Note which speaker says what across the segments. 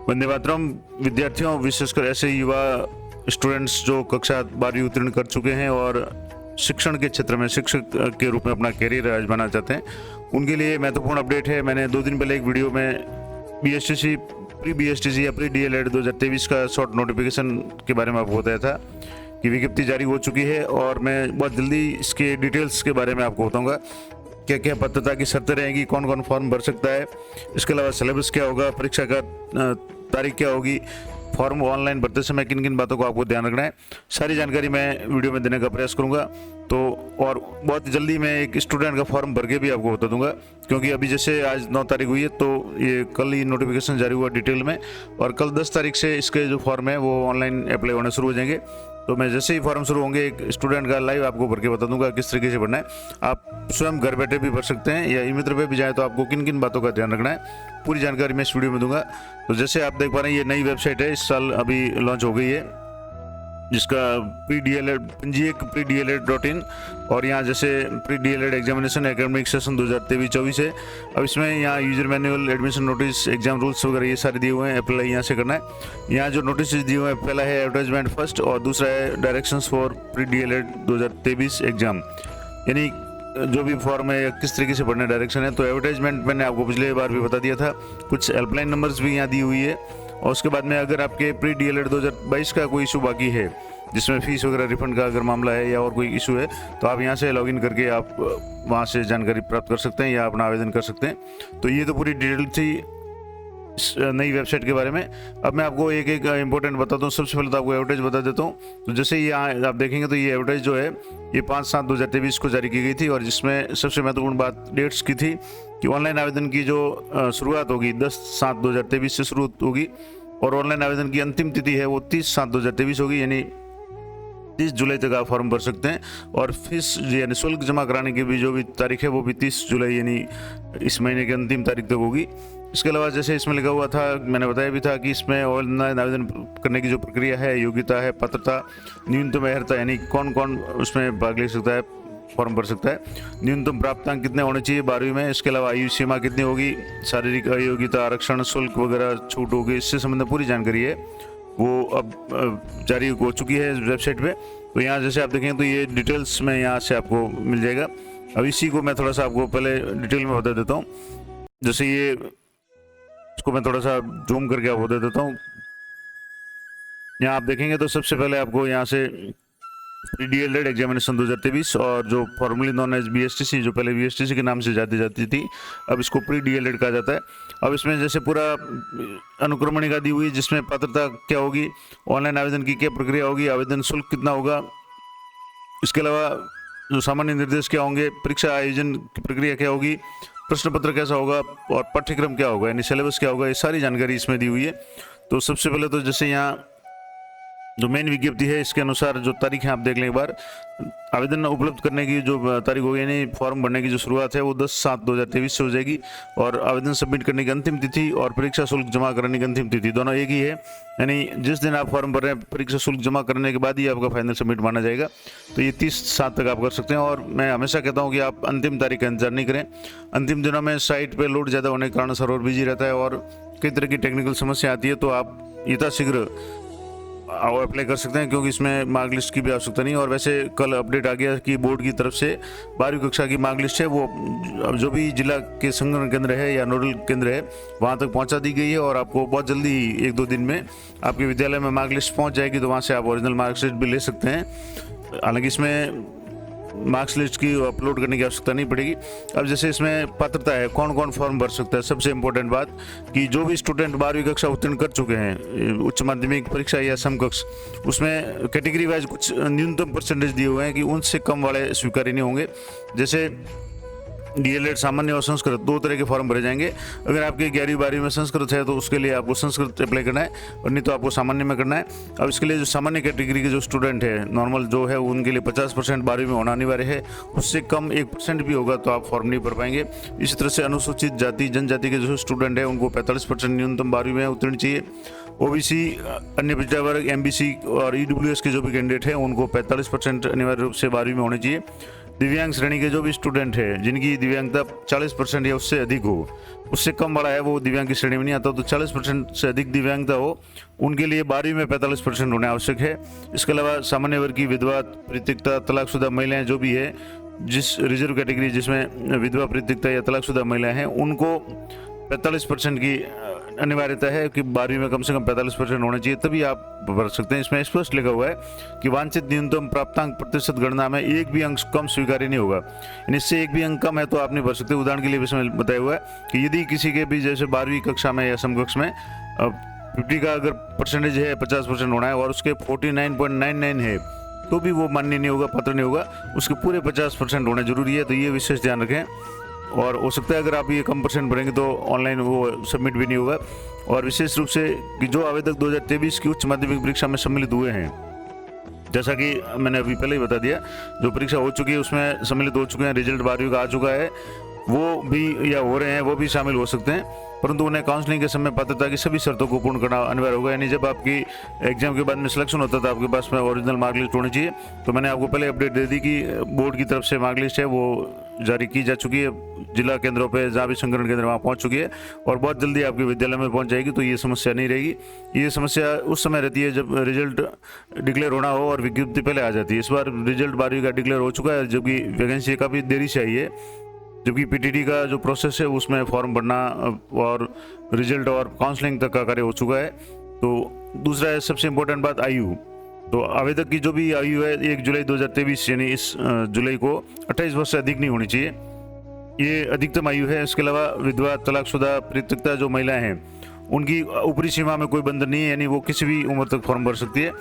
Speaker 1: वंदे मातरम। विद्यार्थियों, विशेषकर ऐसे युवा स्टूडेंट्स जो कक्षा 12वीं उत्तीर्ण कर चुके हैं और शिक्षण के क्षेत्र में शिक्षक के रूप में अपना करियर आजमाना चाहते हैं, उनके लिए महत्वपूर्ण अपडेट है। मैंने 2 दिन पहले एक वीडियो में बीएसटीसी, प्री बीएसटीसी या प्री डीएलएड 2023 का शॉर्ट नोटिफिकेशन के बारे में आपको बताया था कि विज्ञप्ति जारी हो चुकी है, और मैं बहुत जल्दी इसके डिटेल्स के बारे में आपको बताऊंगा। क्या क्या पात्रता की शर्तें रहेंगी, कौन कौन फॉर्म भर सकता है, इसके अलावा सिलेबस क्या होगा, परीक्षा का तारीख क्या होगी, फॉर्म ऑनलाइन भरते समय किन किन बातों को आपको ध्यान रखना है, सारी जानकारी मैं वीडियो में देने का प्रयास करूंगा। तो और बहुत जल्दी मैं एक स्टूडेंट का फॉर्म भर के भी आपको बता दूंगा, क्योंकि अभी जैसे आज 9 तारीख हुई है, तो ये कल ही नोटिफिकेशन जारी हुआ डिटेल में, और कल 10 तारीख से इसके जो फॉर्म है वो ऑनलाइन अप्लाई होने शुरू हो जाएंगे। तो मैं जैसे ही फॉर्म शुरू होंगे एक स्टूडेंट का लाइव आपको भर के बता दूंगा किस तरीके से भरना है। आप स्वयं घर बैठे भी भर सकते हैं, या ई मित्र पे भी जाए तो आपको किन किन बातों का ध्यान रखना है, पूरी जानकारी मैं इस वीडियो में दूंगा। तो जैसे आप देख पा रहे हैं, ये नई वेबसाइट है, इस साल अभी लॉन्च हो गई है, जिसका प्री डीएलएड पंजीयक PreDLED.in, और यहाँ जैसे pre DElEd examination academic session 2023-24 है। अब इसमें यहाँ user manual, admission notice, exam rules वगैरह ये सारे दिए हुए हैं। अप्लाई यहाँ से करना है। यहाँ जो नोटिस दिए हुए हैं, पहला है एडवर्टाइजमेंट फर्स्ट, और दूसरा है directions for pre DElEd 2023 exam, यानी जो भी फॉर्म है या किस तरीके से भरना डायरेक्शन है। तो एडवर्टाइजमेंट मैंने आपको पिछले बार भी बता दिया था, कुछ हेल्पलाइन नंबर्स भी यहाँ दी हुई है। और उसके बाद में अगर आपके प्री डीएलएड 2022 का कोई इशू बाकी है, जिसमें फीस वगैरह रिफंड का अगर मामला है या और कोई इशू है, तो आप यहाँ से लॉगिन करके आप वहाँ से जानकारी प्राप्त कर सकते हैं या अपना आवेदन कर सकते हैं। तो ये तो पूरी डिटेल थी इस नई वेबसाइट के बारे में। अब मैं आपको एक एक इंपॉर्टेंट बताता हूँ। सबसे पहले तो आपको एडवर्टाइज बता देता हूँ। तो जैसे यहाँ आप देखेंगे तो ये एडवर्टाइज जो है ये 5/7/2023 को जारी की गई थी, और जिसमें सबसे महत्वपूर्ण बात डेट्स की थी कि ऑनलाइन आवेदन की जो शुरुआत होगी 10/7/2023 से शुरू होगी, और ऑनलाइन आवेदन की अंतिम तिथि है वो 30/7/2023 होगी, यानी 30 जुलाई तक आप फॉर्म भर सकते हैं। और फीस यानी शुल्क जमा कराने की भी जो भी तारीख है वो भी 30 जुलाई यानी इस महीने की अंतिम तारीख तक होगी। इसके अलावा जैसे इसमें लिखा हुआ था, मैंने बताया भी था कि इसमें ऑनलाइन आवेदन करने की जो प्रक्रिया है, योग्यता है, पात्रता, न्यूनतम अर्हता, यानी कौन कौन उसमें भाग ले सकता है, फॉर्म भर सकता है, न्यूनतम प्राप्तांक कितने होने चाहिए 12वीं में, इसके अलावा आयु सीमा कितनी होगी, शारीरिक अयोग्यता, आरक्षण, शुल्क वगैरह छूट होगी, इससे संबंधित पूरी जानकारी है वो अब जारी हो चुकी है इस वेबसाइट पे। तो यहाँ जैसे आप देखें तो ये डिटेल्स में यहाँ से आपको मिल जाएगा। अब इसी को मैं थोड़ा सा आपको पहले डिटेल में बता देता हूँ। जैसे ये इसको मैं थोड़ा सा जूम करके आपको बता देता हूँ। यहाँ आप देखेंगे तो सबसे पहले आपको यहाँ से प्री डीएलएड एग्जामिनेशन 2023, और जो फॉर्मली नॉन एज बीएसटीसी, जो पहले बीएसटीसी के नाम से जाती जाती थी, अब इसको प्री डीएलएड कहा जाता है। अब इसमें जैसे पूरा अनुक्रमणिका दी हुई, जिसमें पात्रता क्या होगी, ऑनलाइन आवेदन की क्या प्रक्रिया होगी, आवेदन शुल्क कितना होगा, इसके अलावा जो सामान्य निर्देश क्या होंगे, परीक्षा आयोजन की प्रक्रिया क्या होगी, प्रश्न पत्र कैसा होगा, और पाठ्यक्रम क्या होगा, यानी सिलेबस क्या होगा, ये सारी जानकारी इसमें दी हुई है। तो सबसे पहले तो जैसे यहाँ जो मेन विज्ञप्ति है, इसके अनुसार जो तारीख है आप देख लें एक बार। आवेदन उपलब्ध करने की जो तारीख होगी, यानी फॉर्म भरने की जो शुरुआत है वो 10/7/2023 से हो जाएगी, और आवेदन सबमिट करने की अंतिम तिथि और परीक्षा शुल्क जमा करने की अंतिम तिथि दोनों एक ही है, यानी जिस दिन आप फॉर्म भर रहे हैं परीक्षा शुल्क जमा करने के बाद ही आपका फाइनल सबमिट माना जाएगा। तो ये 30/7 तक आप कर सकते हैं। और मैं हमेशा कहता हूँ कि आप अंतिम तारीख का इंतजार नहीं करें। अंतिम दिनों में साइट पर लोड ज़्यादा होने के कारण सर्वर बिजी रहता है और कई तरह की टेक्निकल समस्या आती है, तो आप यथाशीघ्र अप्लाई कर सकते हैं, क्योंकि इसमें मार्क लिस्ट की भी आवश्यकता नहीं। और वैसे कल अपडेट आ गया कि बोर्ड की तरफ से 12वीं कक्षा की मार्क लिस्ट है वो जो भी जिला के संग्रहण केंद्र है या नोडल केंद्र है वहाँ तक पहुँचा दी गई है, और आपको बहुत जल्दी ही 1-2 दिन में आपके विद्यालय में मार्क लिस्ट पहुँच जाएगी, तो वहाँ से आप ओरिजिनल मार्क लिस्ट भी ले सकते हैं। हालांकि इसमें मार्क्स लिस्ट की अपलोड करने की आवश्यकता नहीं पड़ेगी। अब जैसे इसमें पात्रता है, कौन कौन फॉर्म भर सकता है, सबसे इंपॉर्टेंट बात कि जो भी स्टूडेंट 12वीं कक्षा उत्तीर्ण कर चुके हैं, उच्च माध्यमिक परीक्षा या समकक्ष, उसमें कैटेगरी वाइज कुछ न्यूनतम परसेंटेज दिए हुए हैं कि उनसे कम वाले स्वीकार्य नहीं होंगे। जैसे डीएलएड सामान्य और संस्कृत 2 तरह के फॉर्म भरे जाएंगे। अगर आपके 11वीं-12वीं में संस्कृत है तो उसके लिए आपको संस्कृत अप्लाई करना है, और नहीं तो आपको सामान्य में करना है। अब इसके लिए जो सामान्य कैटेगरी के जो स्टूडेंट है, नॉर्मल जो है, उनके लिए 50% 12वीं में होना अनिवार्य है। उससे कम 1% भी होगा तो आप फॉर्म नहीं भर पाएंगे। इसी तरह से अनुसूचित जाति जनजाति के जो स्टूडेंट है उनको 45% न्यूनतम 12वीं में उत्तीर्ण चाहिए। ओबीसी, अन्य पिछड़ा वर्ग, एमबीसी और ईडब्ल्यूएस के जो भी कैंडिडेट हैं उनको 45% अनिवार्य रूप से 12वीं में होने चाहिए। दिव्यांग श्रेणी के जो भी स्टूडेंट है जिनकी दिव्यांगता 40% या उससे अधिक हो, उससे कम बड़ा है वो दिव्यांग की श्रेणी में नहीं आता, तो 40% से अधिक दिव्यांगता हो उनके लिए 12वीं में 45% होना आवश्यक है। इसके अलावा सामान्य वर्ग की विधवा, परित्यक्ता, तलाकशुदा महिलाएं जो भी है, जिस रिजर्व कैटेगरी जिसमें विधवा, परित्यक्ता या तलाकशुदा महिलाएं हैं, उनको 45% की अनिवार्यता है कि 12वीं में कम से कम 45% होना चाहिए, तभी आप भर सकते हैं। इसमें स्पष्ट लिखा हुआ है कि वांछित न्यूनतम प्राप्तांक प्रतिशत गणना में एक भी अंक कम स्वीकार्य नहीं होगा। इससे एक भी अंक कम है तो आप नहीं भर सकते। उदाहरण के लिए इसमें बताया हुआ है कि यदि किसी के भी जैसे 12वीं कक्षा में या समकक्ष में 50 का अगर परसेंटेज है, 50% होना है और उसके 49.99 है तो भी वो मान्य नहीं होगा, पात्र नहीं होगा, उसके पूरे 50% होना जरूरी है। तो ये विशेष ध्यान रखें। और हो सकता है अगर आप ये कम परसेंट भरेंगे तो ऑनलाइन वो सबमिट भी नहीं होगा। और विशेष रूप से कि जो आवेदक 2023 की उच्च माध्यमिक परीक्षा में सम्मिलित हुए हैं, जैसा कि मैंने अभी पहले ही बता दिया, जो परीक्षा हो चुकी है उसमें सम्मिलित हो चुके हैं, रिजल्ट 12वीं का आ चुका है, वो भी या हो रहे हैं, वो भी शामिल हो सकते हैं, परंतु उन्हें काउंसलिंग के समय पात्रता की सभी शर्तों को पूर्ण करना अनिवार्य होगा। यानी जब आपकी एग्जाम के बाद में सिलेक्शन होता था आपके पास में ओरिजिनल मार्कलिस्ट होनी चाहिए। तो मैंने आपको पहले अपडेट दे दी कि बोर्ड की तरफ से मार्कलिस्ट है वो जारी की जा चुकी है, जिला केंद्रों पे जहाँ भी संग्रहण केंद्र वहाँ पहुँच चुकी है और बहुत जल्दी आपके विद्यालय में पहुँच जाएगी। तो ये समस्या नहीं रहेगी। ये समस्या उस समय रहती है जब रिजल्ट डिक्लेयर होना हो और विज्ञप्ति पहले आ जाती है। इस बार रिजल्ट 12वीं का डिक्लेयर हो चुका है, जबकि वैकेंसी काफ़ी देरी से आई है, जबकि पीटीटी का जो प्रोसेस है उसमें फॉर्म भरना और रिजल्ट और काउंसलिंग तक का कार्य हो चुका है। तो दूसरा है सबसे इम्पोर्टेंट बात, आयु। तो आवेदक की जो भी आयु है 1 जुलाई 2023 यानी इस जुलाई को 28 वर्ष से अधिक नहीं होनी चाहिए, ये अधिकतम आयु है। इसके अलावा विधवा, तलाकशुदा, परित्यक्ता जो महिलाएं हैं उनकी ऊपरी सीमा में कोई बंधन नहीं है, यानी वो किसी भी उम्र तक फॉर्म भर सकती है।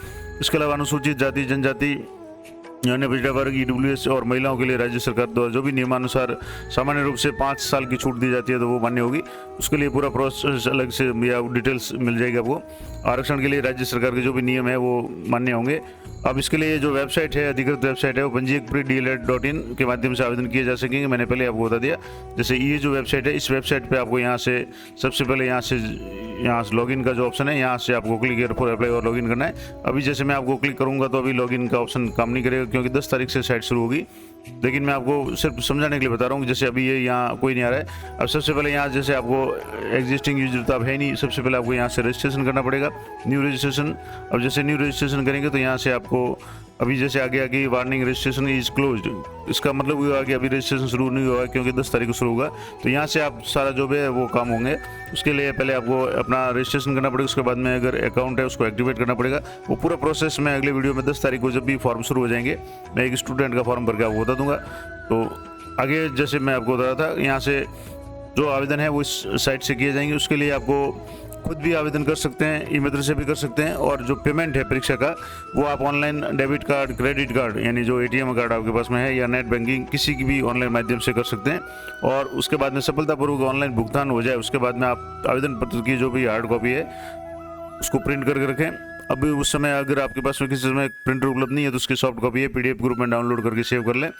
Speaker 1: इसके अलावा अनुसूचित जाति, जनजाति, अन्य पिछड़ा वर्ग, ईडब्ल्यूएस और महिलाओं के लिए राज्य सरकार द्वारा जो भी नियमानुसार सामान्य रूप से 5 साल की छूट दी जाती है तो वो मान्य होगी। उसके लिए पूरा प्रोसेस अलग से या डिटेल्स मिल जाएगी आपको। आरक्षण के लिए राज्य सरकार के जो भी नियम है वो मान्य होंगे। अब इसके लिए जो वेबसाइट है, अधिकृत वेबसाइट है, वो पंजीयक.dled.in के माध्यम से आवेदन किए जा सकेंगे। मैंने पहले आपको बता दिया। जैसे ये जो वेबसाइट है, इस वेबसाइट पे आपको यहाँ से सबसे पहले यहाँ से लॉगिन का जो ऑप्शन है, यहाँ से आपको क्लिक फॉर अप्लाई और लॉगिन करना है। अभी जैसे मैं आपको क्लिक करूँगा तो अभी लॉगिन का ऑप्शन काम नहीं करेगा क्योंकि 10 तारीख से साइट शुरू होगी। लेकिन मैं आपको सिर्फ समझाने के लिए बता रहा हूँ कि जैसे अभी ये यहाँ कोई नहीं आ रहा है। अब सबसे पहले यहाँ जैसे आपको एग्जिस्टिंग यूजर तो अब है नहीं, सबसे पहले आपको यहाँ से रजिस्ट्रेशन करना पड़ेगा, न्यू रजिस्ट्रेशन। अब जैसे न्यू रजिस्ट्रेशन करेंगे तो यहाँ से आपको अभी जैसे आगे आगे वार्निंग रजिस्ट्रेशन इज क्लोज्ड, इसका मतलब हुआ कि अभी रजिस्ट्रेशन शुरू नहीं हुआ क्योंकि 10 तारीख को शुरू होगा। तो यहाँ से आप सारा जो भी है वो काम होंगे। उसके लिए पहले आपको अपना रजिस्ट्रेशन करना पड़ेगा, उसके बाद में अगर अकाउंट है उसको एक्टिवेट करना पड़ेगा। वो पूरा प्रोसेस मैं अगले वीडियो में 10 तारीख को जब भी फॉर्म शुरू हो जाएंगे मैं एक स्टूडेंट का फॉर्म भर के आपको बता दूंगा। तो आगे जैसे मैं आपको बता रहा था, यहाँ से जो आवेदन है वो इस साइट से किए जाएंगे। उसके लिए आपको खुद भी आवेदन कर सकते हैं, ई मित्र से भी कर सकते हैं, और जो पेमेंट है परीक्षा का वो आप online debit card, credit card यानी जो एटीएम कार्ड आपके पास में है या नेट बैंकिंग किसी की भी ऑनलाइन माध्यम से कर सकते हैं। और उसके बाद में सफलतापूर्वक ऑनलाइन भुगतान हो जाए उसके बाद में आप आवेदन पत्र की जो भी हार्ड कॉपी है उसको प्रिंट करके रखें। अभी उस समय अगर आपके पास में किसी समय प्रिंटर उपलब्ध नहीं है तो उसकी सॉफ्ट कॉपी है पीडीएफ ग्रुप में डाउनलोड करके सेव कर लें।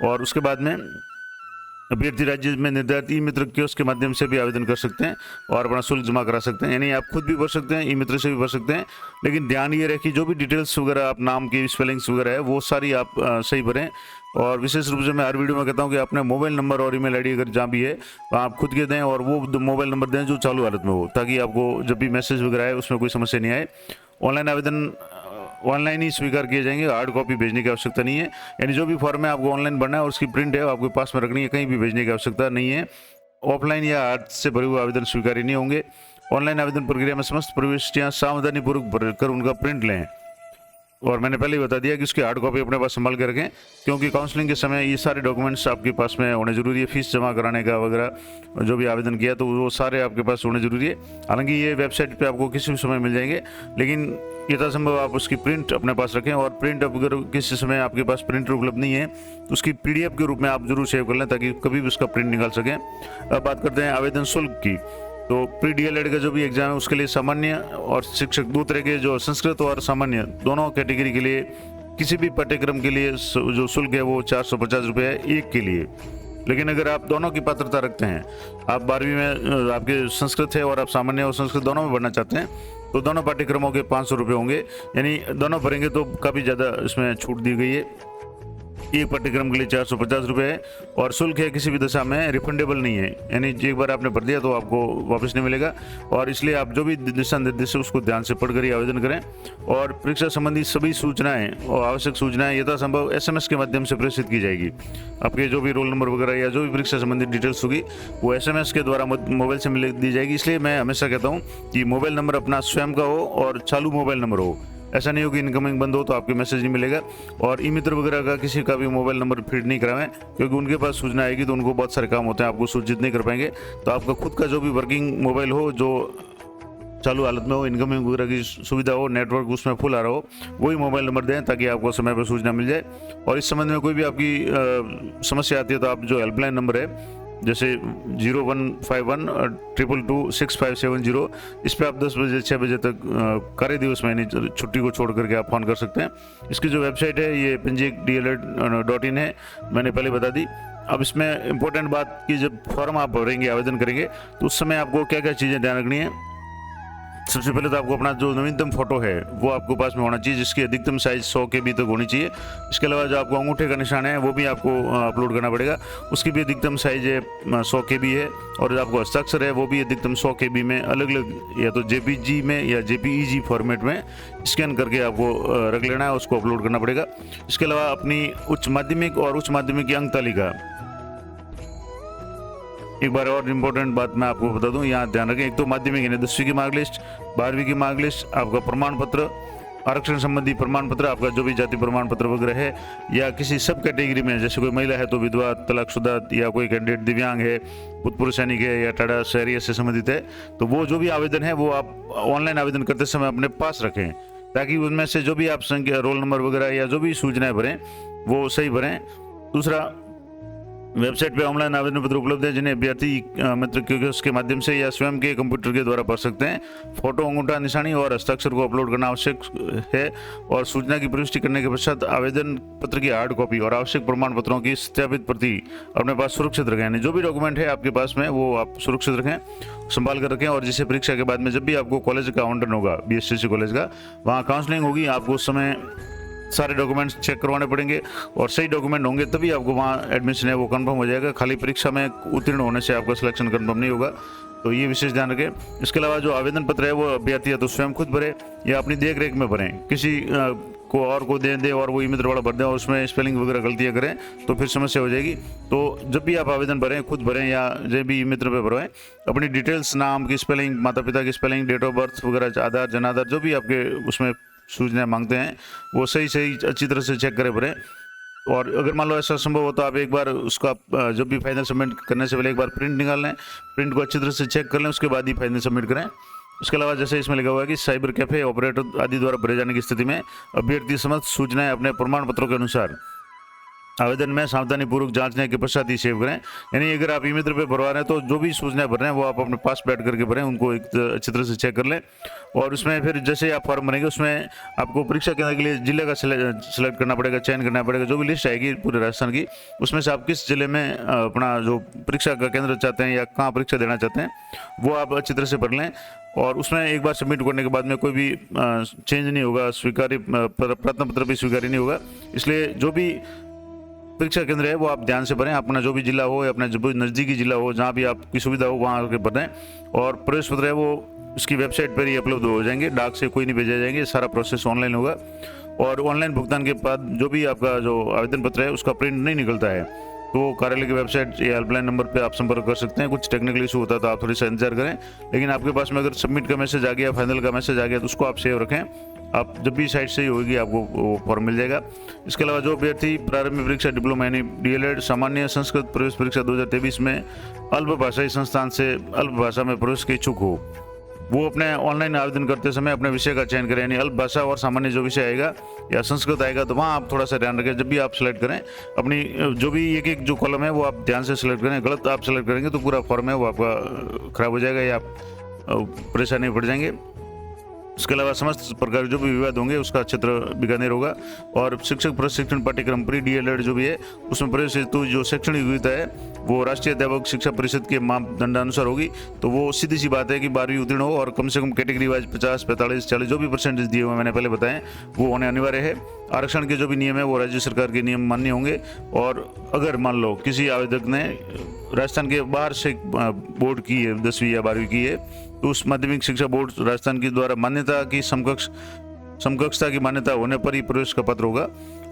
Speaker 1: और उसके बाद में अभ्यर्थी राज्य में निर्धारित ई मित्र कियोस्क के माध्यम से भी आवेदन कर सकते हैं और अपना शुल्क जमा करा सकते हैं। यानी आप खुद भी भर सकते हैं, ई मित्र से भी भर सकते हैं, लेकिन ध्यान ये रहे कि जो भी डिटेल्स वगैरह आप नाम की स्पेलिंग्स वगैरह है वो सारी आप सही भरें। और विशेष रूप से मैं हर वीडियो में कहता हूँ कि अपने मोबाइल नंबर और ईमेल आईडी अगर जहाँ भी है वहाँ आप खुद के दें और वो मोबाइल नंबर दें जो चालू हालत में हो, ताकि आपको जब भी मैसेज वगैरह आए उसमें कोई समस्या नहीं आए। ऑनलाइन आवेदन ऑनलाइन ही स्वीकार किए जाएंगे, हार्ड कॉपी भेजने की आवश्यकता नहीं है। यानी जो भी फॉर्म है आपको ऑनलाइन भरना है और उसकी प्रिंट है आपके पास में रखनी है, कहीं भी भेजने की आवश्यकता नहीं है। ऑफलाइन या हाथ से भरे हुए आवेदन स्वीकार्य नहीं होंगे। ऑनलाइन आवेदन प्रक्रिया में समस्त प्रविष्टियाँ सावधानीपूर्वक भरकर उनका प्रिंट लें। और मैंने पहले ही बता दिया कि उसकी हार्ड कॉपी अपने पास संभाल के रखें, क्योंकि काउंसलिंग के समय ये सारे डॉक्यूमेंट्स आपके पास में होने जरूरी है। फीस जमा कराने का वगैरह जो भी आवेदन किया तो वो सारे आपके पास होने जरूरी है। हालांकि ये वेबसाइट पे आपको किसी भी समय मिल जाएंगे, लेकिन यथासंभव आप उसकी प्रिंट अपने पास रखें। और प्रिंट अगर किसी समय आपके पास प्रिंटर उपलब्ध नहीं है तो उसकी पीडीएफ के रूप में आप जरूर सेव कर लें ताकि कभी भी उसका प्रिंट निकाल सकें। अब बात करते हैं आवेदन शुल्क की। तो प्री डीएलएड का जो भी एग्जाम है उसके लिए सामान्य और शिक्षक दो तरह के, जो संस्कृत और सामान्य दोनों कैटेगरी के लिए किसी भी पाठ्यक्रम के लिए जो शुल्क है वो 450 रुपये है एक के लिए। लेकिन अगर आप दोनों की पात्रता रखते हैं, आप 12वीं में आपके संस्कृत है और आप सामान्य और संस्कृत दोनों में भरना चाहते हैं तो दोनों पाठ्यक्रमों के 500 रुपये होंगे। यानी दोनों भरेंगे तो काफ़ी ज़्यादा इसमें छूट दी गई है। एक पाठ्यक्रम के लिए 450 रुपये है और शुल्क है किसी भी दशा में रिफंडेबल नहीं है, यानी एक बार आपने भर दिया तो आपको वापस नहीं मिलेगा। और इसलिए आप जो भी दिशा निर्देश है उसको ध्यान से पढ़कर ही आवेदन करें। और परीक्षा संबंधी सभी सूचनाएं और आवश्यक सूचनाएं यथासंभव SMS के माध्यम से प्रेषित की जाएगी। आपके जो भी रोल नंबर वगैरह या जो भी परीक्षा संबंधी डिटेल्स होगी वो SMS के द्वारा मोबाइल से मिल दी जाएगी। इसलिए मैं हमेशा कहता हूँ कि मोबाइल नंबर अपना स्वयं का हो और चालू मोबाइल नंबर हो। ऐसा नहीं हो कि इनकमिंग बंद हो तो आपके मैसेज नहीं मिलेगा। और ई मित्र वगैरह का किसी का भी मोबाइल नंबर फीड नहीं कराएं, क्योंकि उनके पास सूचना आएगी तो उनको बहुत सारे काम होते हैं, आपको सूचित नहीं कर पाएंगे। तो आपका खुद का जो भी वर्किंग मोबाइल हो, जो चालू हालत में हो, इनकमिंग वगैरह की सुविधा हो, नेटवर्क उसमें फुल आ रहा हो, वही मोबाइल नंबर दें ताकि आपको समय पर सूचना मिल जाए। और इस संबंध में कोई भी आपकी समस्या आती है तो आप जो हेल्पलाइन नंबर है जैसे 0151226570, इस पर आप 10 बजे 6 बजे तक कार्य दिवस में छुट्टी को छोड़ करके आप फोन कर सकते हैं। इसकी जो वेबसाइट है ये panjik.dled.in है, मैंने पहले बता दी। अब इसमें इम्पोर्टेंट बात कि जब फॉर्म आप भरेंगे, आवेदन करेंगे, तो उस समय आपको क्या क्या चीज़ें ध्यान रखनी है। सबसे पहले तो आपको अपना जो नवीनतम फोटो है वो आपको पास में होना चाहिए, जिसकी अधिकतम साइज 100 KB तक होनी चाहिए। इसके अलावा जो आपको अंगूठे का निशान है वो भी आपको अपलोड करना पड़ेगा, उसकी भी अधिकतम साइज है 100 KB है। और जो आपको हस्ताक्षर है वो भी अधिकतम 100 KB में अलग अलग या तो JPG में या JPEG फॉर्मेट में स्कैन करके आपको रख लेना है, उसको अपलोड करना पड़ेगा। इसके अलावा अपनी उच्च माध्यमिक और उच्च माध्यमिक की अंक तालिका, एक बार और इम्पोर्टेंट बात मैं आपको बता दूं, यहाँ ध्यान रखें। एक तो माध्यमिक यानी 10वीं की मार्कलिस्ट, 12वीं की मार्कलिस्ट, आपका प्रमाण पत्र, आरक्षण संबंधी प्रमाण पत्र, आपका जो भी जाति प्रमाण पत्र वगैरह है, या किसी सब कैटेगरी में, जैसे कोई महिला है तो विधवा, तलाकशुदा, या कोई कैंडिडेट दिव्यांग है, भूतपूर्व सैनिक है, या टाटा शहरी से संबंधित है, तो वो जो भी आवेदन है वो आप ऑनलाइन आवेदन करते समय अपने पास रखें, ताकि उनमें से जो भी आप संख्या, रोल नंबर वगैरह या जो भी सूचनाएं भरें वो सही भरें। दूसरा, वेबसाइट पे ऑनलाइन आवेदन पत्र उपलब्ध है जिन्हें अभ्यर्थी मित्र कियोस्क के माध्यम से या स्वयं के कंप्यूटर के द्वारा भर सकते हैं। फोटो, अंगूठा निशानी और हस्ताक्षर को अपलोड करना आवश्यक है। और सूचना की प्रविष्टि करने के पश्चात आवेदन पत्र की हार्ड कॉपी और आवश्यक प्रमाण पत्रों की सत्यापित प्रति अपने पास सुरक्षित रखें। यानी जो भी डॉक्यूमेंट है आपके पास में वो आप सुरक्षित रखें, संभाल कर रखें। और जिसे परीक्षा के बाद में जब भी आपको कॉलेज का आवंटन होगा, BSCC कॉलेज का, वहाँ काउंसलिंग होगी, आपको उस समय सारे डॉक्यूमेंट्स चेक करवाने पड़ेंगे और सही डॉक्यूमेंट होंगे तभी आपको वहाँ एडमिशन है वो कंफर्म हो जाएगा। खाली परीक्षा में उत्तीर्ण होने से आपका सिलेक्शन कंफर्म नहीं होगा, तो ये विशेष ध्यान रखें। इसके अलावा जो आवेदन पत्र है वो अभ्यर्थी या तो स्वयं खुद भरे या अपनी देख रेख में भरें, किसी को और को दे और वो ई-मित्र वाला भर दें और उसमें स्पेलिंग वगैरह गलतियाँ करें तो फिर समस्या हो जाएगी। तो जब भी आप आवेदन भरें, खुद भरें या जो भी ई-मित्र पे भरवाएं, अपनी डिटेल्स, नाम की स्पेलिंग, माता पिता की स्पेलिंग, डेट ऑफ बर्थ वगैरह, आधार, जन आधार, जो भी आपके उसमें सूचनाएं मांगते हैं वो सही अच्छी तरह से चेक करें, भरें। और अगर मान लो ऐसा संभव हो तो आप एक बार उसका जब भी फाइनल सबमिट करने से पहले एक बार प्रिंट निकाल लें, प्रिंट को अच्छी तरह से चेक कर लें, उसके बाद ही फाइनल सबमिट करें। उसके अलावा जैसे इसमें लिखा हुआ है कि साइबर कैफे ऑपरेटर आदि द्वारा भरे जाने की स्थिति में अभ्यर्थी समस्त सूचनाएं अपने प्रमाण पत्रों के अनुसार आवेदन में सावधानीपूर्वक जांचने के पश्चात ही सेव करें। यानी अगर आप ई-मित्र पे भरवा रहे हैं तो जो भी सूचनाएं भर रहे हैं वो आप अपने पास बैठ करके भरें, उनको एक अच्छी तरह से चेक कर लें। और उसमें फिर जैसे आप फॉर्म भरेंगे उसमें आपको परीक्षा केंद्र के लिए जिले का सिलेक्ट करना पड़ेगा, चयन करना पड़ेगा। जो भी लिस्ट आएगी पूरे राजस्थान की, उसमें से आप किस जिले में अपना जो परीक्षा का केंद्र चाहते हैं या कहाँ परीक्षा देना चाहते हैं वो आप अच्छी तरह से भर लें। और उसमें एक बार सबमिट करने के बाद में कोई भी चेंज नहीं होगा, स्वीकार्य प्रश्न पत्र भी स्वीकार्य नहीं होगा। इसलिए जो भी परीक्षा केंद्र है वो आप ध्यान से भरें, अपना जो भी जिला हो या अपना जो भी नज़दीकी जिला हो, जहाँ भी आपकी सुविधा हो वहाँ आके भरें। और प्रवेश पत्र है वो उसकी वेबसाइट पर ही अपलोड हो जाएंगे, डाक से कोई नहीं भेजे जाएंगे, सारा प्रोसेस ऑनलाइन होगा। और ऑनलाइन भुगतान के बाद जो भी आपका जो आवेदन पत्र है उसका प्रिंट नहीं निकलता है तो कार्यालय की वेबसाइट या हेल्पलाइन नंबर पे आप संपर्क कर सकते हैं। कुछ टेक्निकल इशू होता है तो आप थोड़ी सा इंतजार करें, लेकिन आपके पास में अगर सबमिट का मैसेज आ गया, फाइनल का मैसेज आ गया तो उसको आप सेव रखें। आप जब भी साइट से ही होगी आपको वो फॉर्म मिल जाएगा। इसके अलावा जो अभ्यर्थी प्रारंभिक परीक्षा डिप्लोमा यानी DLED सामान्य संस्कृत प्रवेश परीक्षा 2023 में अल्प भाषाई संस्थान से अल्प भाषा में प्रवेश के इच्छुक हो, वो अपने ऑनलाइन आवेदन करते समय अपने विषय का चयन करें। यानी अल्प भाषा और सामान्य जो विषय आएगा या संस्कृत आएगा तो वहाँ आप थोड़ा सा ध्यान रखें। जब भी आप सेलेक्ट करें अपनी जो भी एक जो कॉलम है वो आप ध्यान से सेलेक्ट करें। गलत आप सेलेक्ट करेंगे तो पूरा फॉर्म है वो आपका खराब हो जाएगा या आप परेशानी में पड़ जाएंगे। इसके अलावा समस्त प्रकार के जो भी विवाद होंगे उसका क्षेत्र बीकानेर होगा। और शिक्षक प्रशिक्षण पाठ्यक्रम प्री DLED जो भी है उसमें प्रवेश हेतु जो शैक्षणिक योग्यता है वो राष्ट्रीय अध्यापक शिक्षा परिषद के मापदंडानुसार होगी। तो वो सीधी सी बात है कि 12वीं उत्तीर्ण हो और कम से कम कैटेगरी वाइज 50, 45, 40 जो भी परसेंटेज दिए हुए मैंने पहले बताएं वो होने अनिवार्य है। आरक्षण के जो भी नियम है वो राज्य सरकार के नियम मान्य होंगे। और अगर मान लो किसी आवेदक ने राजस्थान के बाहर से बोर्ड की है, 10वीं या 12वीं की है, तो उस माध्यमिक शिक्षा बोर्ड राजस्थान के द्वारा मान्यता की समकक्षता की मान्यता होने पर ही प्रवेश का पात्र होगा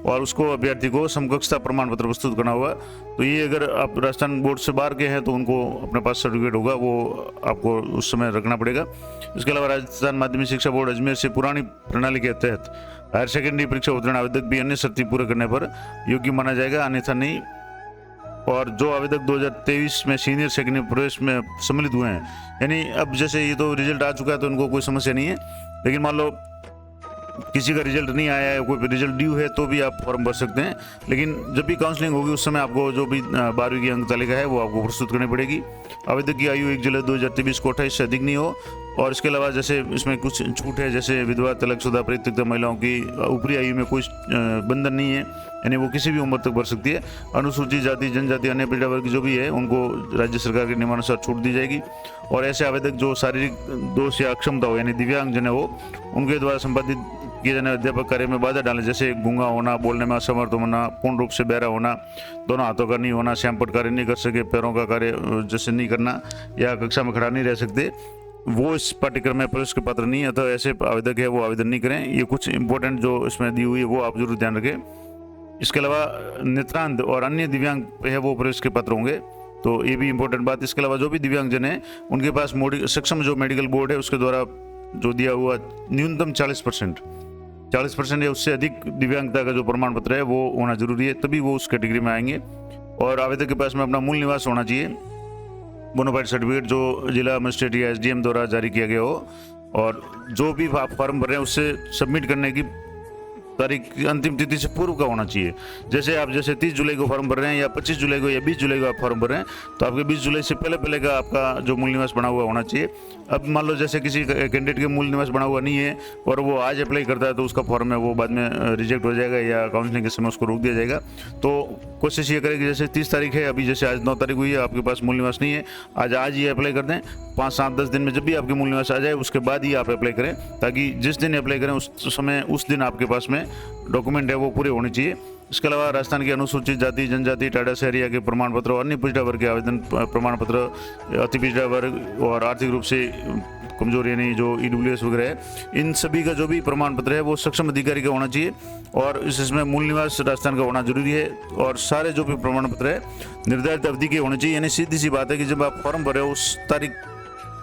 Speaker 1: और उसको अभ्यर्थी को समकक्षता प्रमाण पत्र प्रस्तुत करना होगा। तो ये अगर आप राजस्थान बोर्ड से बाहर के हैं तो उनको अपने पास सर्टिफिकेट होगा, वो आपको उस समय रखना पड़ेगा। इसके अलावा राजस्थान माध्यमिक शिक्षा बोर्ड अजमेर से पुरानी प्रणाली के तहत हायर सेकेंडरी परीक्षा उत्तीर्ण आवेदक भी अन्य शर्तें पूरे करने पर योग्य माना जाएगा, अन्यथा नहीं। और जो आवेदक 2023 में सीनियर सेकेंडरी प्रवेश में सम्मिलित हुए हैं, यानी अब जैसे ये तो रिजल्ट आ चुका है तो उनको कोई समस्या नहीं है, लेकिन मान लो किसी का रिजल्ट नहीं आया है, कोई रिजल्ट ड्यू है तो भी आप फॉर्म भर सकते हैं। लेकिन जब भी काउंसलिंग होगी उस समय आपको जो भी 12वीं की अंक तालिका है वो आपको प्रस्तुत करनी पड़ेगी। आवेदक की आयु 1 जुलाई 2023 को 28 से अधिक नहीं हो। और इसके अलावा जैसे इसमें कुछ छूट है, जैसे विधवा, तलाकशुदा, परित्यक्ता महिलाओं की ऊपरी आयु में कोई बंधन नहीं है, यानी वो किसी भी उम्र तक भर सकती है। अनुसूचित जाति, जनजाति, अन्य पिछड़ा वर्ग जो भी है उनको राज्य सरकार के नियमानुसार छूट दी जाएगी। और ऐसे आवेदक जो शारीरिक दोष या अक्षमता हो यानी दिव्यांगजन हो उनके द्वारा संपादित किए जाने अध्यापक कार्य में बाधा डालें, जैसे गूंगा होना, बोलने में असमर्थ होना, पूर्ण रूप से बहरा होना, दोनों हाथों का नहीं होना, श्यामपट कार्य नहीं कर सके, पैरों का कार्य जैसे नहीं करना या कक्षा में खड़ा नहीं रह सकते, वो इस पाठ्यक्रम में प्रवेश के पात्र नहीं है। तो ऐसे आवेदक है वो आवेदन नहीं करें। ये कुछ इंपॉर्टेंट जो इसमें दी हुई है वो आप जरूर ध्यान रखें। इसके अलावा नेत्रांध और अन्य दिव्यांग है वो प्रवेश के पात्र होंगे, तो ये भी इंपॉर्टेंट बात। इसके अलावा जो भी दिव्यांगजन है उनके पास सक्षम जो मेडिकल बोर्ड है उसके द्वारा जो दिया हुआ न्यूनतम 40% या उससे अधिक दिव्यांगता का जो प्रमाण पत्र है वो होना जरूरी है, तभी वो उस कैटेगरी में आएंगे। और आवेदक के पास में अपना मूल निवास होना चाहिए, बोनाफाइड सर्टिफिकेट जो जिला मजिस्ट्रेट या SDM द्वारा जारी किया गया हो। और जो भी आप फॉर्म भर रहे हैं उससे सबमिट करने की तारीख अंतिम तिथि से पूर्व का होना चाहिए। जैसे आप 30 जुलाई को फॉर्म भर रहे हैं या 25 जुलाई को या 20 जुलाई को आप फॉर्म भर रहे हैं तो आपके 20 जुलाई से पहले का आपका जो मूल निवास बना हुआ होना चाहिए। अब मान लो जैसे किसी कैंडिडेट के मूल निवास बना हुआ नहीं है और वो आज अप्लाई करता है तो उसका फॉर्म है वो बाद में रिजेक्ट हो जाएगा या काउंसलिंग के समय उसको रोक दिया जाएगा। तो कोशिश ये करें कि जैसे 30 तारीख है, अभी जैसे आज 9 तारीख हुई है, आपके पास मूल निवास नहीं है, आज ही अप्लाई कर दें। 5, 7, 10 दिन में जब भी आपके मूल निवास आ जाए उसके बाद ही आप अप्लाई करें, ताकि जिस दिन अप्लाई करें उस समय उस दिन आपके पास में डॉक्यूमेंट है वो पूरे होने चाहिए। इसके अलावा राजस्थान के अनुसूचित जाति, जनजाति, टाडा शहरिया के प्रमाण पत्र और अन्य पिछड़ा वर्ग के आवेदन प्रमाण पत्र, अति पिछड़ा वर्ग और आर्थिक रूप से कमजोर यानी जो EWS वगैरह है, इन सभी का जो भी प्रमाण पत्र है वो सक्षम अधिकारी का होना चाहिए। और इसमें मूल निवास राजस्थान का होना जरूरी है। और सारे जो भी प्रमाण पत्र है निर्धारित अवधि के होने चाहिए, यानी सीधी सी बात है कि जब आप फॉर्म भरे उस तारीख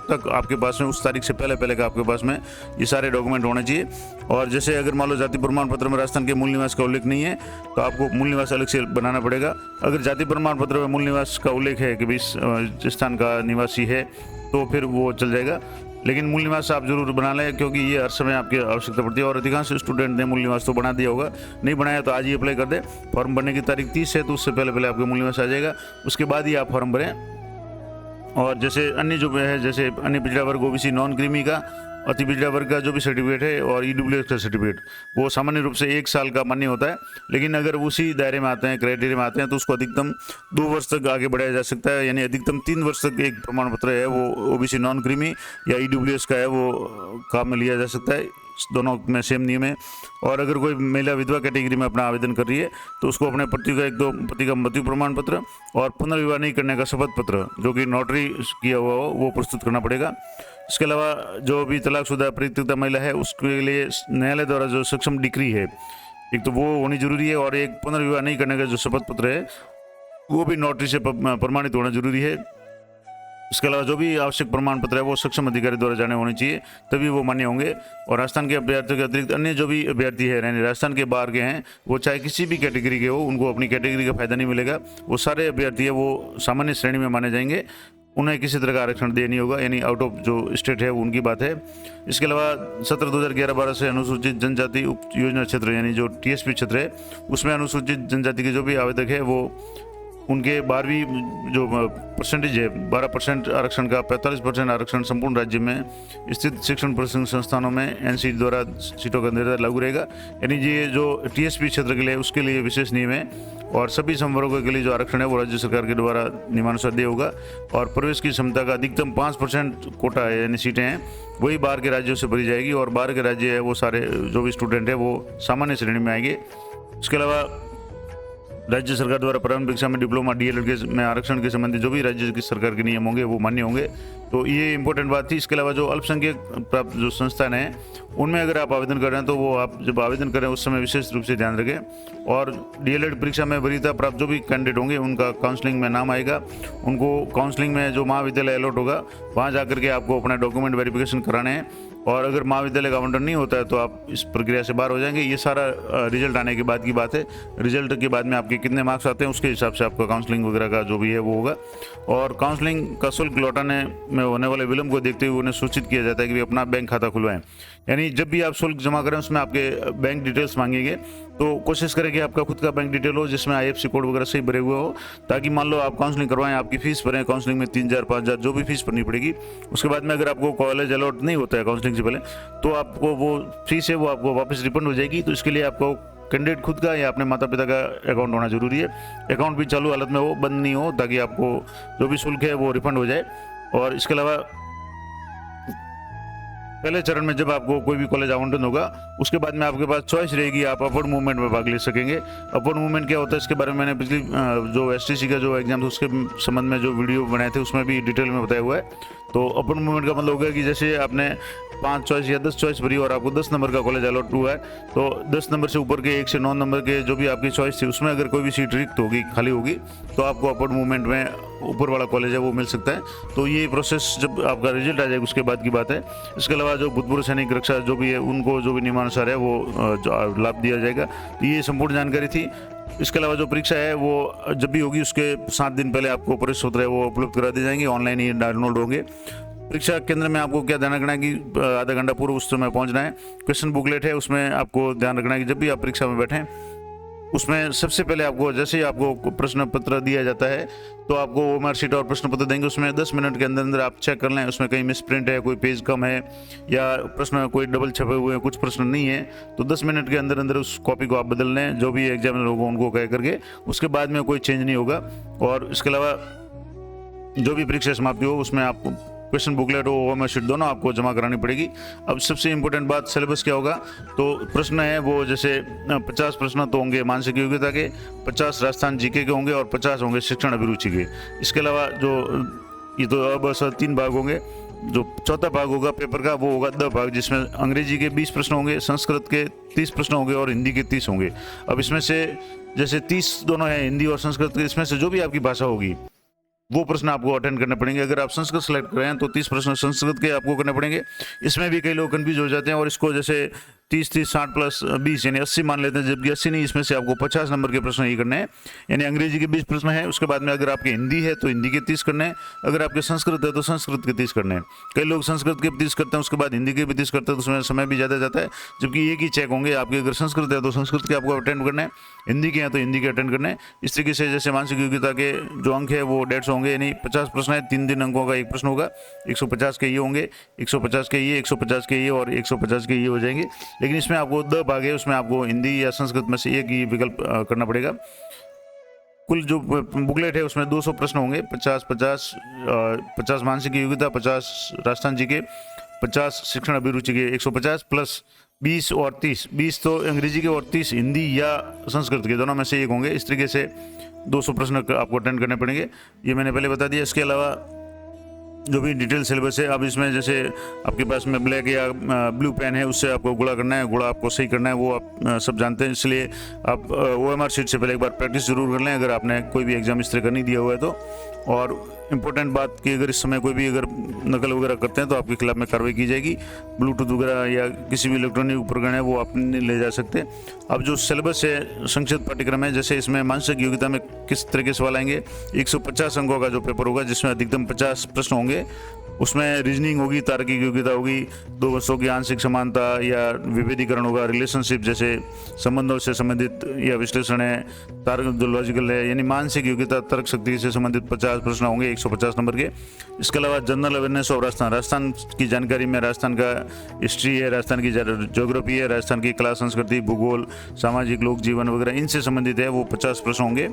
Speaker 1: तक आपके पास में, उस तारीख से पहले का आपके पास में ये सारे डॉक्यूमेंट होने चाहिए। और जैसे अगर मान लो जाति प्रमाण पत्र में राजस्थान के मूल निवास का उल्लेख नहीं है तो आपको मूल निवास अलग से बनाना पड़ेगा। अगर जाति प्रमाण पत्र में मूल निवास का उल्लेख है कि भाई इस स्थान का निवासी है तो फिर वो चल जाएगा, लेकिन मूल निवास आप जरूर बना लें क्योंकि ये हर समय आपकी आवश्यकता पड़ती है। और अधिकांश स्टूडेंट ने मूल निवास तो बना दिया होगा, नहीं बनाया तो आज ही अप्लाई कर दें। फॉर्म भरने की तारीख 30 है तो उससे पहले आपके मूल निवास आ जाएगा, उसके बाद ही आप फॉर्म भरें। और जैसे अन्य जो है, जैसे अन्य पिछड़ा वर्ग OBC नॉन क्रीमी का, अति पिछड़ा वर्ग का जो भी सर्टिफिकेट है और EWS का सर्टिफिकेट वो सामान्य रूप से 1 साल का मान्य होता है, लेकिन अगर उसी दायरे में आते हैं, क्राइटेरिया में आते हैं तो उसको अधिकतम 2 वर्ष तक आगे बढ़ाया जा सकता है, यानी अधिकतम 3 वर्ष तक एक प्रमाण पत्र है वो OBC नॉन क्रीमी या EWS का है वो काम में लिया जा सकता है। दोनों में सेम नियम है। और अगर कोई महिला विधवा कैटेगरी में अपना आवेदन कर रही है तो उसको अपने पति का मृत्यु प्रमाण पत्र और पुनर्विवाह नहीं करने का शपथ पत्र जो कि नोटरी किया हुआ हो वो प्रस्तुत करना पड़ेगा। इसके अलावा जो भी तलाकशुदा परित्यक्ता महिला है उसके लिए न्यायालय द्वारा जो सक्षम डिक्री है एक तो वो होनी जरूरी है, और एक पुनर्विवाह नहीं करने का जो शपथ पत्र है वो भी नोटरी से प्रमाणित होना जरूरी है। इसके अलावा जो भी आवश्यक प्रमाण पत्र है वो सक्षम अधिकारी द्वारा जाने होने चाहिए, तभी वो मान्य होंगे। और राजस्थान के अभ्यर्थियों के अतिरिक्त अन्य जो भी अभ्यर्थी है यानी राजस्थान के बाहर के हैं वो चाहे किसी भी कैटेगरी के हो, उनको अपनी कैटेगरी का फायदा नहीं मिलेगा। वो सारे अभ्यर्थी है वो सामान्य श्रेणी में माने जाएंगे, उन्हें किसी तरह का आरक्षण दिया नहीं होगा, यानी आउट ऑफ जो स्टेट है उनकी बात है। इसके अलावा सत्र 2011-12 से अनुसूचित जनजाति उप योजना क्षेत्र यानी जो TSP क्षेत्र है उसमें अनुसूचित जनजाति के जो भी आवेदक है वो उनके 12वीं जो परसेंटेज है 12% आरक्षण का 45% आरक्षण संपूर्ण राज्य में स्थित शिक्षण प्रशिक्षण संस्थानों में एनसीटी द्वारा सीटों का निर्धारण लागू रहेगा। यानी ये जो टीएसपी क्षेत्र के लिए उसके लिए विशेष नियम है और सभी संवर्गों के लिए जो आरक्षण है वो राज्य सरकार के द्वारा नियमानुसार दिया होगा। और प्रवेश की क्षमता का अधिकतम 5% कोटा है, यानी सीटें हैं वही बाहर के राज्यों से भरी जाएगी और बाहर के राज्य है वो सारे जो भी स्टूडेंट है वो सामान्य श्रेणी में आएंगे। इसके अलावा राज्य सरकार द्वारा प्रारंभिक परीक्षा में डिप्लोमा डीएलएड के में आरक्षण के संबंधी जो भी राज्य की सरकार के नियम होंगे वो मान्य होंगे। तो ये इंपॉर्टेंट बात थी। इसके अलावा जो अल्पसंख्यक प्राप्त जो संस्थान हैं उनमें अगर आप आवेदन कर रहे हैं तो वो आप जब आवेदन करें उस समय विशेष रूप से ध्यान रखें। और डीएलएड परीक्षा में वरीयता प्राप्त जो भी कैंडिडेट होंगे उनका काउंसलिंग में नाम आएगा, उनको काउंसलिंग में जो महाविद्यालय अलॉट होगा वहाँ जाकर के आपको अपना डॉक्यूमेंट वेरिफिकेशन कराने हैं। और अगर महाविद्यालय का आवंटन नहीं होता है तो आप इस प्रक्रिया से बाहर हो जाएंगे। ये सारा रिजल्ट आने के बाद की बात है। रिजल्ट के बाद में आपके कितने मार्क्स आते हैं उसके हिसाब से आपका काउंसलिंग वगैरह का जो भी है वो होगा। और काउंसलिंग का शुल्क लौटाने में होने वाले विलंब को देखते हुए उन्हें सूचित किया जाता है कि वे अपना बैंक खाता खुलवाएं। यानी जब भी आप शुल्क जमा करें उसमें आपके बैंक डिटेल्स मांगेंगे, तो कोशिश करें कि आपका खुद का बैंक डिटेल हो जिसमें आईएफएससी कोड वगैरह सही भरे हुए हो, ताकि मान लो आप काउंसलिंग करवाएं, आपकी फीस भरें, काउंसलिंग में 3000 5000 जो भी फीस भरनी पड़ेगी। उसके बाद में अगर आपको कॉलेज अलॉट नहीं होता है काउंसलिंग से पहले तो आपको वो फीस है वो आपको वापस रिफंड हो जाएगी। तो इसके लिए आपको कैंडिडेट खुद का या अपने माता पिता का अकाउंट होना जरूरी है। अकाउंट भी चालू हालत में हो, बंद नहीं हो, ताकि आपको जो भी शुल्क है वो रिफंड हो जाए। और इसके अलावा पहले चरण में जब आपको कोई भी कॉलेज आवंटन होगा उसके बाद में आपके पास चॉइस रहेगी, आप अपवर्ड मूवमेंट में भाग ले सकेंगे। अपवर्ड मूवमेंट क्या होता है इसके बारे में मैंने पिछली जो एसटीसी का जो एग्जाम था उसके संबंध में जो वीडियो बनाए थे उसमें भी डिटेल में बताया हुआ है। तो अपवर्ड मूवमेंट का मतलब होगा कि जैसे आपने 5 चॉइस या 10 चॉइस भरी और आपको 10 नंबर का कॉलेज अलॉट हुआ है तो 10 नंबर से ऊपर के 1 से 9 नंबर के जो भी आपकी चॉइस थी उसमें अगर कोई भी सीट रिक्त होगी, खाली होगी, तो आपको अपवर्ड मूवमेंट में ऊपर वाला कॉलेज है वो मिल सकता है। तो ये प्रोसेस जब आपका रिजल्ट आ जाएगा उसके बाद की बात है। इसके अलावा जो भूतपूर्व सैनिक रक्षा जो भी है उनको जो भी नियमानुसार है वो लाभ दिया जाएगा। तो ये संपूर्ण जानकारी थी। इसके अलावा जो परीक्षा है वो जब भी होगी उसके 7 दिन पहले आपको प्रवेश पत्र है वो उपलब्ध करा दिए जाएंगे, ऑनलाइन ही डाउनलोड होंगे। परीक्षा केंद्र में आपको क्या ध्यान रखना है कि आधा घंटा पूर्व उस समय पहुंचना है। क्वेश्चन बुकलेट है उसमें आपको ध्यान रखना है कि जब भी आप परीक्षा में बैठें उसमें सबसे पहले आपको जैसे ही आपको प्रश्न पत्र दिया जाता है तो आपको ओएमआर शीट और प्रश्न पत्र देंगे। उसमें 10 मिनट के अंदर अंदर आप चेक कर लें उसमें कहीं मिस प्रिंट है, कोई पेज कम है या प्रश्न में कोई डबल छपे हुए हैं, कुछ प्रश्न नहीं है, तो 10 मिनट के अंदर अंदर उस कॉपी को आप बदल लें जो भी एग्जामिनर होगा उनको कह करके। उसके बाद में कोई चेंज नहीं होगा। और इसके अलावा जो भी परीक्षा समाप्ति हो उसमें आपको क्वेश्चन बुकलेट हो ओएमआर शीट दोनों आपको जमा करानी पड़ेगी। अब सबसे इंपॉर्टेंट बात सिलेबस क्या होगा, तो प्रश्न है वो जैसे 50 प्रश्न तो होंगे मानसिक योग्यता के, 50 राजस्थान जीके के होंगे और 50 होंगे शिक्षण अभिरुचि के। इसके अलावा जो ये तो अब 3 भाग होंगे। जो चौथा भाग होगा पेपर का वो होगा 10 भाग, जिसमें अंग्रेजी के 20 प्रश्न होंगे, संस्कृत के 30 प्रश्न होंगे और हिंदी के 30 होंगे। अब इसमें से जैसे 30 दोनों हैं हिंदी और संस्कृत के, इसमें से जो भी आपकी भाषा होगी वो प्रश्न आपको अटेंड करने पड़ेंगे। अगर आप संस्कृत सेलेक्ट कर रहे हैं तो 30 प्रश्न संस्कृत के आपको करने पड़ेंगे। इसमें भी कई लोग कंफ्यूज हो जाते हैं और इसको जैसे 30 60 प्लस 20 यानी 80 मान लेते हैं, जबकि 80 नहीं, इसमें से आपको 50 नंबर के प्रश्न ही करने हैं। यानी अंग्रेजी के 20 प्रश्न है, उसके बाद में अगर आपके हिंदी है तो हिंदी के 30 करने हैं, अगर आपके संस्कृत है तो संस्कृत के 30 करने हैं। कई लोग संस्कृत के 30 करते हैं उसके बाद हिंदी के भी 30 करते हैं, तो उसमें समय भी ज़्यादा जाता है। जबकि एक ही चेक होंगे आपके, अगर संस्कृत है तो संस्कृत के आपको अटेंड करना है, हिंदी के हैं तो हिंदी के अटेंड करने हैं। इस तरीके से जैसे मानसिक योग्यता के जो अंक है वो 150 होंगे, यानी 50 प्रश्न है, 3 अंकों का एक प्रश्न होगा, 150 के ये होंगे, 150 के ये, 150 के ये और 150 के ये हो जाएंगे। लेकिन इसमें आपको 10 भाग है, उसमें आपको हिंदी या संस्कृत में से एक ही विकल्प करना पड़ेगा। कुल जो बुकलेट है उसमें 200 प्रश्न होंगे, 50 मानसिक योग्यता, 50 राजस्थान जी के, 50 शिक्षण अभिरुचि के, 150 प्लस 20 और 30 तो अंग्रेजी के और 30 हिंदी या संस्कृत के, दोनों में से एक होंगे। इस तरीके से 200 प्रश्न आपको अटेंड करने पड़ेंगे, ये मैंने पहले बता दिया। इसके अलावा जो भी डिटेल सिलेबस है, अब इसमें जैसे आपके पास में ब्लैक या ब्लू पेन है उससे आपको गुणा करना है, गुणा आपको सही करना है, वो आप सब जानते हैं। इसलिए आप ओएमआर शीट से पहले एक बार प्रैक्टिस जरूर कर लें अगर आपने कोई भी एग्जाम इस तरह का नहीं दिया हुआ है तो। और इम्पोर्टेंट बात कि अगर इस समय कोई भी अगर नकल वगैरह करते हैं तो आपके खिलाफ में कार्रवाई की जाएगी। ब्लूटूथ वगैरह या किसी भी इलेक्ट्रॉनिक उपकरण है वो आप नहीं ले जा सकते। अब जो सिलेबस है संक्षिप्त पाठ्यक्रम है, जैसे इसमें मानसिक योग्यता में किस तरह के सवाल आएंगे, 150 अंकों का जो पेपर होगा जिसमें अधिकतम 50 प्रश्न होंगे होंगे। उसमें रीजनिंग होगी, तार्किक योग्यता होगी, दो वस्तुओं की आंशिक समानता या विभेदीकरण होगा, रिलेशनशिप जैसे संबंधों से संबंधित या विश्लेषण है, तार्क जो लॉजिकल है यानी मानसिक योग्यता, तर्क शक्ति से संबंधित 50 प्रश्न होंगे 150 नंबर के। इसके अलावा जनरल अवेयरनेस ऑफ राजस्थान की जानकारी में राजस्थान का हिस्ट्री है, राजस्थान की ज्योग्राफी है, राजस्थान की कला संस्कृति, भूगोल, सामाजिक लोक जीवन वगैरह इनसे संबंधित है, वो 50 प्रश्न होंगे।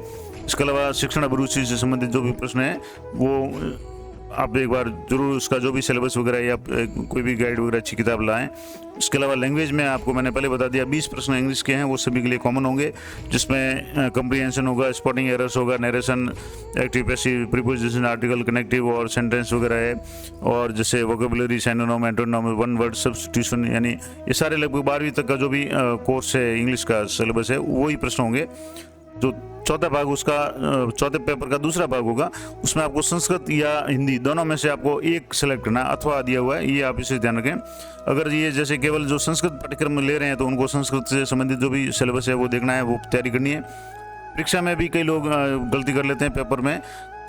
Speaker 1: इसके अलावा शिक्षण अभिरुचि से संबंधित जो भी प्रश्न है वो आप एक बार जरूर उसका जो भी सिलेबस वगैरह या कोई भी गाइड वगैरह अच्छी किताब लाएं। इसके अलावा लैंग्वेज में आपको मैंने पहले बता दिया 20 प्रश्न इंग्लिश के हैं, वो सभी के लिए कॉमन होंगे, जिसमें कंप्रीहेंशन होगा, स्पॉटिंग एरर्स होगा, narration, active passive, preposition, article, connective और सेंटेंस वगैरह है, और जैसे vocabulary, synonym, antonym, one word substitution, यानी ये सारे लगभग 12वीं तक का जो भी कोर्स है इंग्लिश का सिलेबस है वही प्रश्न होंगे। जो चौथा भाग उसका चौथे पेपर का दूसरा भाग होगा, उसमें आपको संस्कृत या हिंदी दोनों में से आपको एक सेलेक्ट करना, अथवा दिया हुआ है, ये आप इसे ध्यान रखें। अगर ये जैसे केवल जो संस्कृत पाठ्यक्रम ले रहे हैं तो उनको संस्कृत से संबंधित जो भी सिलेबस है वो देखना है, वो तैयारी करनी है। परीक्षा में भी कई लोग गलती कर लेते हैं, पेपर में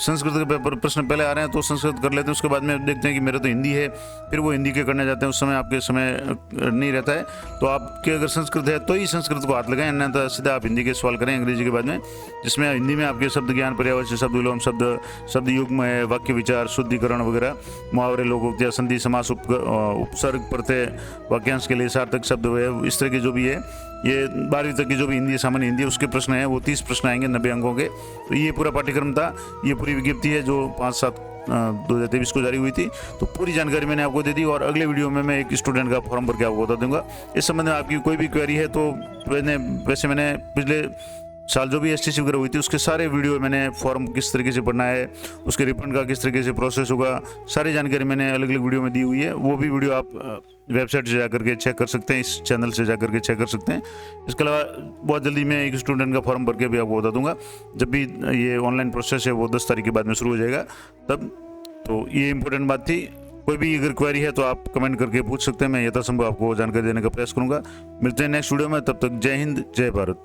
Speaker 1: संस्कृत के पेपर प्रश्न पहले आ रहे हैं तो संस्कृत कर लेते हैं, उसके बाद में देखते हैं कि मेरे तो हिंदी है, फिर वो हिंदी के करने जाते हैं, उस समय आपके समय नहीं रहता है। तो आपके अगर संस्कृत है तो ही संस्कृत को हाथ लगाएं, अन्यथा सीधा आप हिंदी के सवाल करें अंग्रेजी के बाद में, जिसमें हिंदी में आपके शब्द ज्ञान, पर्यायवाची शब्द, विलोम शब्द, शब्द युग्म है, वाक्य विचार, शुद्धिकरण वगैरह, मुहावरे, लोकोक्तियाँ, संधि, समास, उपसर्ग, प्रत्यय, वाक्यांश के लिए सार्थक शब्द है, इस तरह के जो भी है, ये 12वीं तक की जो भी हिंदी, सामान्य हिंदी उसके प्रश्न हैं, वो 30 प्रश्न आएंगे 90 अंकों के। तो ये पूरा पाठ्यक्रम था, ये पूरी विज्ञप्ति है जो 5/7/2023 को जारी हुई थी। तो पूरी जानकारी मैंने आपको दे दी, और अगले वीडियो में मैं एक स्टूडेंट का फॉर्म भर के आपको बता दूंगा। इस संबंध में आपकी कोई भी क्वेरी है तो वैसे मैंने पिछले साल जो भी एसटीसी वगैरह हुई थी उसके सारे वीडियो मैंने फॉर्म किस तरीके से भरना है, उसके रिफंड का किस तरीके से प्रोसेस होगा, सारी जानकारी मैंने अलग अलग वीडियो में दी हुई है। वो भी वीडियो आप वेबसाइट से जाकर के चेक कर सकते हैं, इस चैनल से जाकर के चेक कर सकते हैं। इसके अलावा बहुत जल्दी मैं एक स्टूडेंट का फॉर्म भर के भी आपको बता दूंगा, जब भी ये ऑनलाइन प्रोसेस है वो 10 तारीख के बाद में शुरू हो जाएगा तब। तो ये इंपॉर्टेंट बात थी। कोई भी अगर क्वेरी है तो आप कमेंट करके पूछ सकते हैं, मैं यथासंभव आपको जानकारी देने का प्रयास करूंगा। मिलते हैं नेक्स्ट वीडियो में, तब तक जय हिंद, जय भारत।